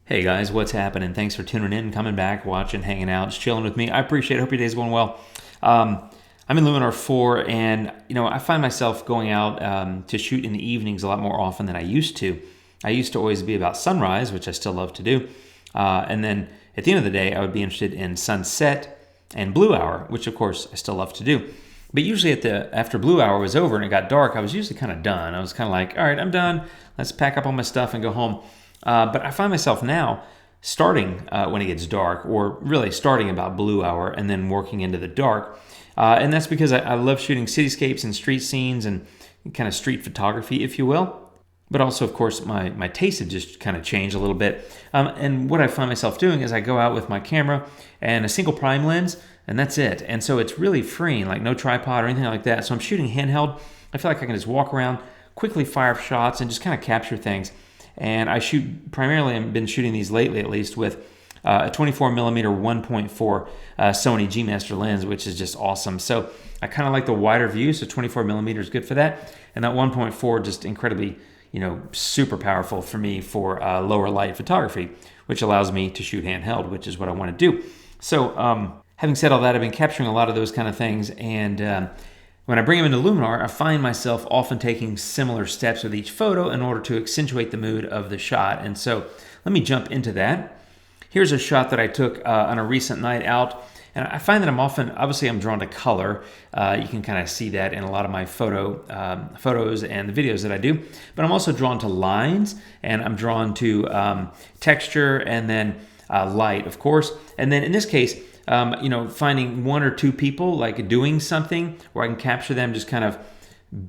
Hey guys, what's happening? Thanks for tuning in, coming back, watching, hanging out, just chilling with me. I appreciate it. Hope your day's going well. I'm in Luminar 4, and I find myself going out to shoot in the evenings a lot more often than I used to. I used to always be about sunrise, which I still love to do, and then at the end of the day, I would be interested in sunset and blue hour, which of course I still love to do. But usually after blue hour was over and it got dark, I was usually kind of done. I was kind of like, all right, I'm done. Let's pack up all my stuff and go home. But I find myself now starting when it gets dark, or really starting about blue hour and then working into the dark. And that's because I love shooting cityscapes and street scenes and kind of street photography, if you will. But also, of course, my taste have just kind of changed a little bit. And what I find myself doing is I go out with my camera and a single prime lens, and that's it. And so it's really freeing, like no tripod or anything like that. So I'm shooting handheld. I feel like I can just walk around, quickly fire shots, and just kind of capture things. And I shoot primarily, I've been shooting these lately at least, with a 24mm 1.4 Sony G Master lens, which is just awesome. So I kind of like the wider view, so 24mm is good for that. And that 1.4 just incredibly, super powerful for me for lower light photography, which allows me to shoot handheld, which is what I want to do. So having said all that, I've been capturing a lot of those kind of things, and when I bring them into Luminar, I find myself often taking similar steps with each photo in order to accentuate the mood of the shot. And so let me jump into that. Here's a shot that I took on a recent night out. And I find that obviously I'm drawn to color. You can kind of see that in a lot of my photos and the videos that I do. But I'm also drawn to lines, and I'm drawn to texture, and then light, of course. And then in this case, finding one or two people like doing something where I can capture them just kind of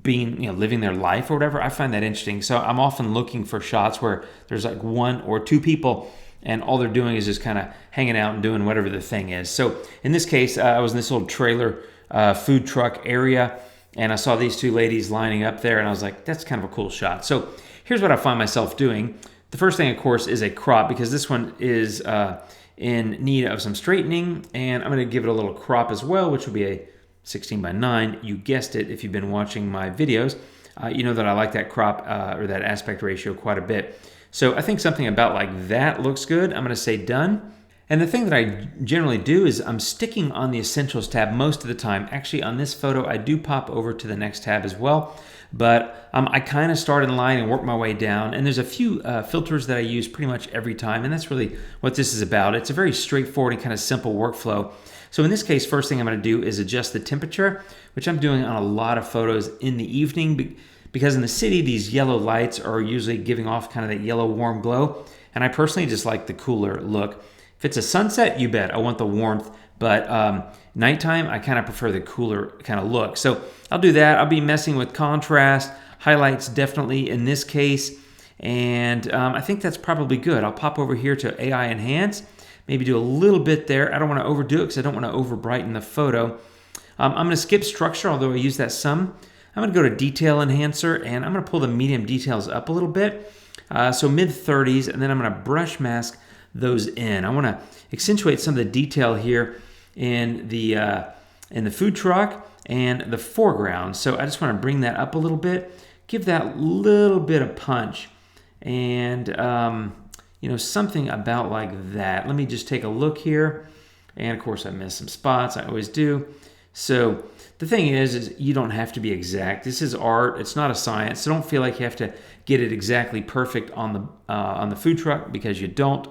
being, living their life or whatever. I find that interesting. So I'm often looking for shots where there's like one or two people and all they're doing is just kind of hanging out and doing whatever the thing is. So in this case, I was in this little trailer food truck area, and I saw these two ladies lining up there, and I was like, that's kind of a cool shot. So here's what I find myself doing. The first thing, of course, is a crop, because this one is in need of some straightening, and I'm going to give it a little crop as well, which will be a 16:9. You guessed it, if you've been watching my videos. You know that I like that crop or that aspect ratio quite a bit. So I think something about like that looks good. I'm going to say done. And the thing that I generally do is I'm sticking on the Essentials tab most of the time. Actually, on this photo, I do pop over to the next tab as well. But I kind of start in line and work my way down. And there's a few filters that I use pretty much every time. And that's really what this is about. It's a very straightforward and kind of simple workflow. So in this case, first thing I'm going to do is adjust the temperature, which I'm doing on a lot of photos in the evening, because in the city, these yellow lights are usually giving off kind of that yellow warm glow. And I personally just like the cooler look. If it's a sunset, you bet, I want the warmth. But nighttime, I kind of prefer the cooler kind of look. So I'll do that. I'll be messing with contrast, highlights definitely in this case. And I think that's probably good. I'll pop over here to AI Enhance, maybe do a little bit there. I don't want to overdo it because I don't want to over brighten the photo. I'm going to skip structure, although I use that some. I'm going to go to Detail Enhancer, and I'm going to pull the medium details up a little bit. So mid-30s, and then I'm going to brush mask those in. I want to accentuate some of the detail here in the food truck and the foreground. So I just want to bring that up a little bit, give that little bit of punch, and something about like that. Let me just take a look here. And of course I missed some spots, I always do. So the thing is you don't have to be exact. This is art, it's not a science. So don't feel like you have to get it exactly perfect on the food truck, because you don't.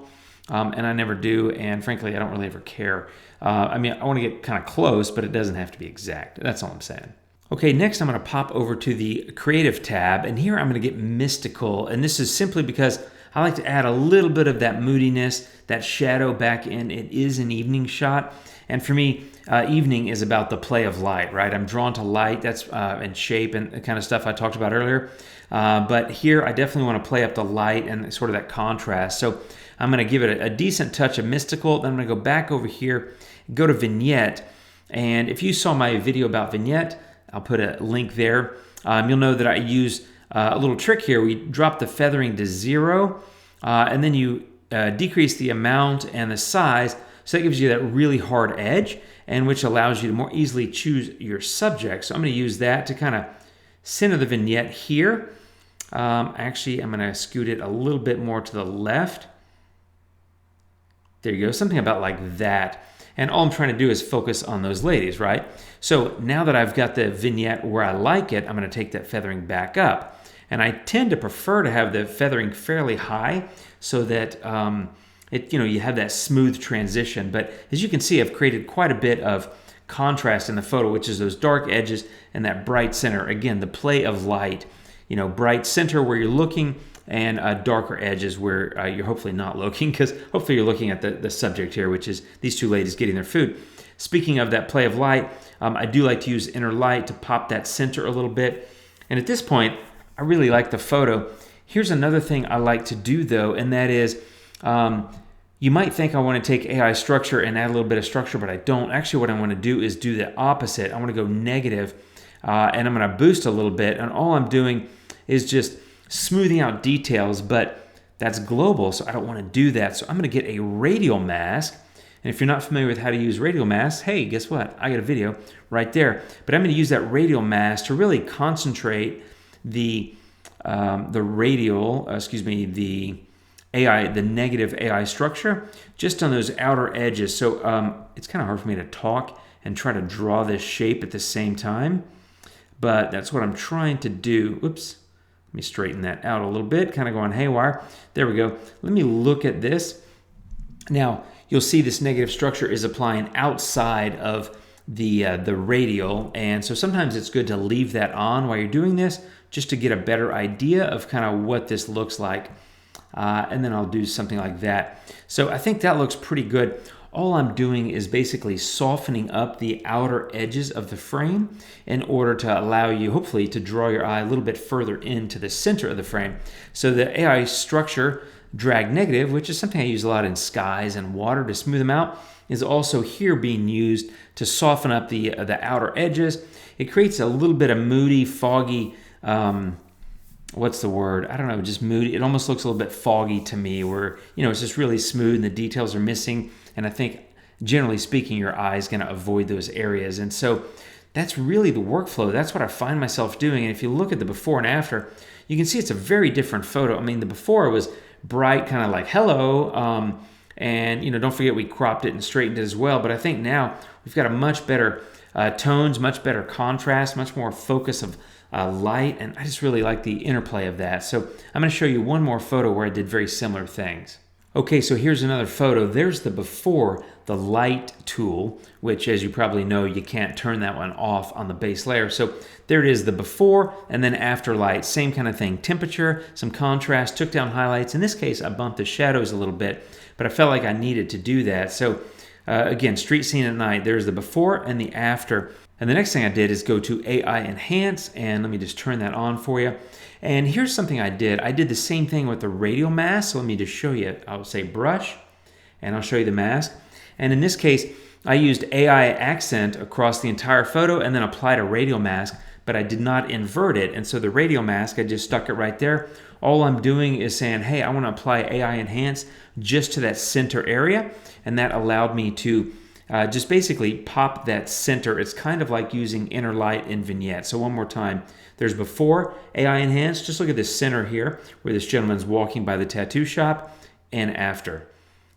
And I never do, and frankly, I don't really ever care. I want to get kind of close, but it doesn't have to be exact. That's all I'm saying. Okay, next I'm going to pop over to the Creative tab, and here I'm going to get mystical, and this is simply because I like to add a little bit of that moodiness, that shadow back in. It is an evening shot, and for me, evening is about the play of light, right? I'm drawn to light, that's and shape and the kind of stuff I talked about earlier. But here, I definitely want to play up the light and sort of that contrast. So I'm going to give it a decent touch of mystical. Then I'm going to go back over here, go to Vignette. And if you saw my video about Vignette, I'll put a link there. You'll know that I use a little trick here. We drop the feathering to 0, and then you decrease the amount and the size. So that gives you that really hard edge, and which allows you to more easily choose your subject. So I'm going to use that to kind of center the vignette here. Actually, I'm going to scoot it a little bit more to the left. There you go, something about like that. And all I'm trying to do is focus on those ladies, right? So now that I've got the vignette where I like it, I'm going to take that feathering back up. And I tend to prefer to have the feathering fairly high so that you have that smooth transition. But as you can see, I've created quite a bit of contrast in the photo, which is those dark edges and that bright center. Again, the play of light, bright center where you're looking, and darker edges where you're hopefully not looking, because hopefully you're looking at the subject here, which is these two ladies getting their food. Speaking of that play of light, I do like to use inner light to pop that center a little bit. And at this point, I really like the photo. Here's another thing I like to do though, and that is, you might think I want to take AI structure and add a little bit of structure, but I don't. Actually, what I want to do is do the opposite. I want to go negative, and I'm going to boost a little bit, and all I'm doing is just smoothing out details, but that's global, so I don't want to do that. So I'm going to get a radial mask. And if you're not familiar with how to use radial masks, hey, guess what? I got a video right there. But I'm going to use that radial mask to really concentrate the negative AI structure just on those outer edges. So it's kind of hard for me to talk and try to draw this shape at the same time, but that's what I'm trying to do. Oops. Let me straighten that out a little bit, kind of going haywire. There we go. Let me look at this. Now, you'll see this negative structure is applying outside of the radial, and so sometimes it's good to leave that on while you're doing this, just to get a better idea of kind of what this looks like. And then I'll do something like that. So I think that looks pretty good. All I'm doing is basically softening up the outer edges of the frame in order to allow you, hopefully, to draw your eye a little bit further into the center of the frame. So the AI structure, drag negative, which is something I use a lot in skies and water to smooth them out, is also here being used to soften up the outer edges. It creates a little bit of moody, foggy, what's the word? I don't know, just moody. It almost looks a little bit foggy to me, where, it's just really smooth and the details are missing. And I think, generally speaking, your eye is going to avoid those areas. And so that's really the workflow. That's what I find myself doing. And if you look at the before and after, you can see it's a very different photo. I mean, the before was bright, kind of like hello. And, don't forget we cropped it and straightened it as well. But I think now we've got a much better tones, much better contrast, much more focus of light. And I just really like the interplay of that. So I'm going to show you one more photo where I did very similar things. Okay, so here's another photo. There's the before, the light tool, which, as you probably know, you can't turn that one off on the base layer. So there it is, the before and then after light. Same kind of thing. Temperature, some contrast, took down highlights. In this case, I bumped the shadows a little bit, but I felt like I needed to do that. So again, street scene at night. There's the before and the after. And the next thing I did is go to AI Enhance, and let me just turn that on for you. And here's something I did. I did the same thing with the radial mask. So let me just show you. I'll say brush, and I'll show you the mask. And in this case, I used AI accent across the entire photo and then applied a radial mask, but I did not invert it. And so the radial mask, I just stuck it right there. All I'm doing is saying, hey, I want to apply AI Enhance just to that center area. And that allowed me to just basically pop that center. It's kind of like using inner light in Vignette. So one more time. There's before, AI Enhance. Just look at this center here where this gentleman's walking by the tattoo shop, and after.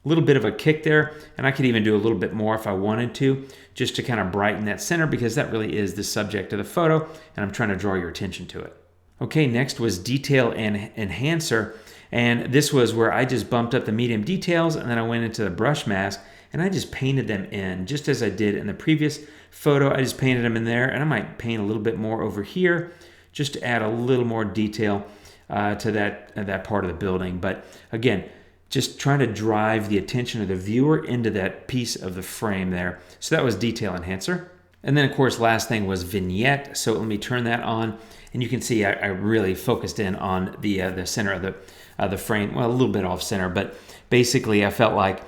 A little bit of a kick there, and I could even do a little bit more if I wanted to, just to kind of brighten that center, because that really is the subject of the photo, and I'm trying to draw your attention to it. Okay, next was Detail and Enhancer, and this was where I just bumped up the medium details, and then I went into the brush mask, and I just painted them in, just as I did in the previous photo. I just painted them in there, and I might paint a little bit more over here, just to add a little more detail to that part of the building. But again, just trying to drive the attention of the viewer into that piece of the frame there. So that was Detail Enhancer. And then, of course, last thing was Vignette. So let me turn that on, and you can see I really focused in on the center of the frame. Well, a little bit off center, but basically I felt like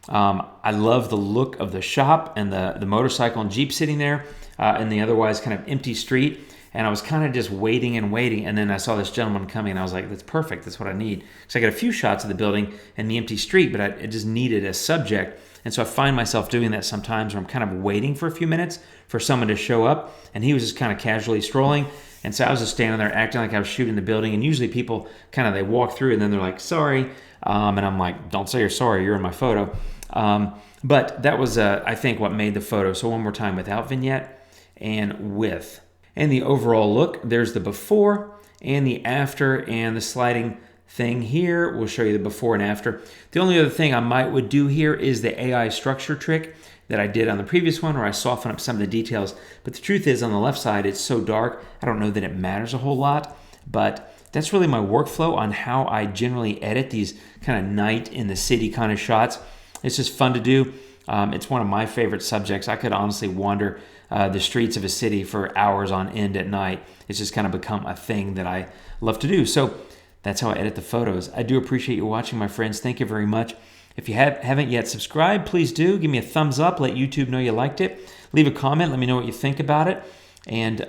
I love the look of the shop and the motorcycle and Jeep sitting there in the otherwise kind of empty street. And I was kind of just waiting, and then I saw this gentleman coming, and I was like, that's perfect, that's what I need. So I got a few shots of the building and the empty street, but I just needed a subject. And so I find myself doing that sometimes where I'm kind of waiting for a few minutes for someone to show up, and he was just kind of casually strolling. And so I was just standing there acting like I was shooting the building, and usually people they walk through and then they're like, sorry. And I'm like, don't say you're sorry, you're in my photo. But that was, I think, what made the photo. So one more time, without vignette and with. And the overall look, there's the before and the after, and the sliding thing here will show you the before and after. The only other thing I would do here is the AI structure trick that I did on the previous one, where I soften up some of the details. But the truth is, on the left side, it's so dark, I don't know that it matters a whole lot. But that's really my workflow on how I generally edit these kind of night in the city kind of shots. It's just fun to do. It's one of my favorite subjects. I could honestly wander the streets of a city for hours on end at night. It's just kind of become a thing that I love to do. So that's how I edit the photos. I do appreciate you watching, my friends. Thank you very much. If you haven't yet subscribed, please do. Give me a thumbs up. Let YouTube know you liked it. Leave a comment. Let me know what you think about it. And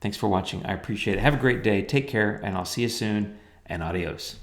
thanks for watching. I appreciate it. Have a great day. Take care, and I'll see you soon. And adios.